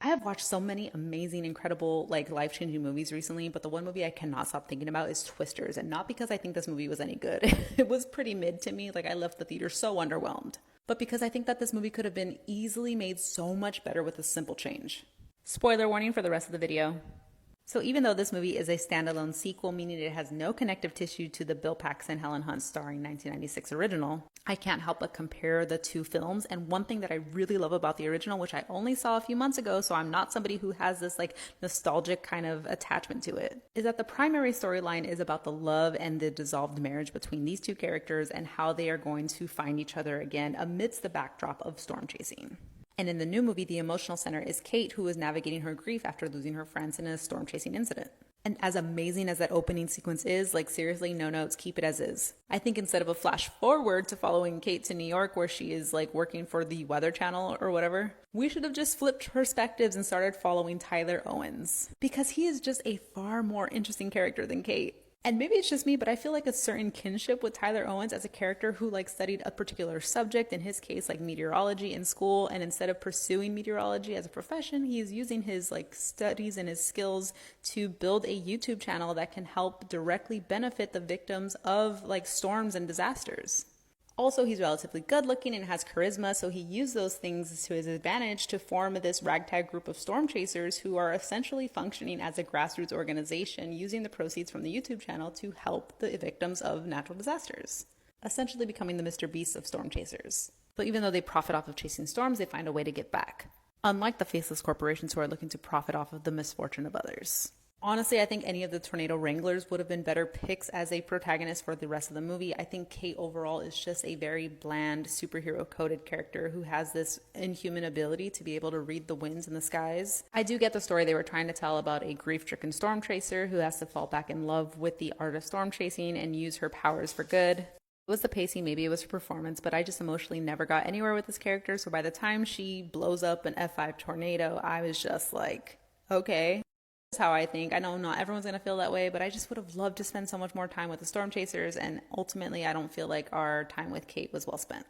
I have watched so many amazing, incredible, like life-changing movies recently, but the one movie I cannot stop thinking about is Twisters. And not because I think this movie was any good. It was pretty mid to me. Like I left the theater so underwhelmed. But because I think that this movie could have been easily made so much better with a simple change. Spoiler warning for the rest of the video. So even though this movie is a standalone sequel, meaning it has no connective tissue to the Bill Paxton, Helen Hunt starring 1996 original, I can't help but compare the two films. And one thing that I really love about the original, which I only saw a few months ago, so I'm not somebody who has this like nostalgic kind of attachment to it, is that the primary storyline is about the love and the dissolved marriage between these two characters and how they are going to find each other again amidst the backdrop of storm chasing. And in the new movie, the emotional center is Kate, who is navigating her grief after losing her friends in a storm chasing incident. And as amazing as that opening sequence is, like seriously, no notes, keep it as is. I think instead of a flash forward to following Kate to New York where she is like working for the Weather Channel or whatever, we should have just flipped perspectives and started following Tyler Owens. Because he is just a far more interesting character than Kate. And maybe it's just me, but I feel like a certain kinship with Tyler Owens as a character who like studied a particular subject, in his case like meteorology in school, and instead of pursuing meteorology as a profession, he is using his like studies and his skills to build a YouTube channel that can help directly benefit the victims of like storms and disasters. Also, he's relatively good looking and has charisma, so he used those things to his advantage to form this ragtag group of storm chasers who are essentially functioning as a grassroots organization using the proceeds from the YouTube channel to help the victims of natural disasters, essentially becoming the Mr. Beast of storm chasers. So even though they profit off of chasing storms, they find a way to get back, unlike the faceless corporations who are looking to profit off of the misfortune of others. Honestly, I think any of the Tornado Wranglers would have been better picks as a protagonist for the rest of the movie. I think Kate overall is just a very bland, superhero-coded character who has this inhuman ability to be able to read the winds and the skies. I do get the story they were trying to tell about a grief-stricken storm chaser who has to fall back in love with the art of storm chasing and use her powers for good. It was the pacing, maybe it was her performance, but I just emotionally never got anywhere with this character. So by the time she blows up an F5 tornado, I was just like, okay. That's how I think. I know not everyone's going to feel that way, but I just would have loved to spend so much more time with the storm chasers, and ultimately I don't feel like our time with Kate was well spent.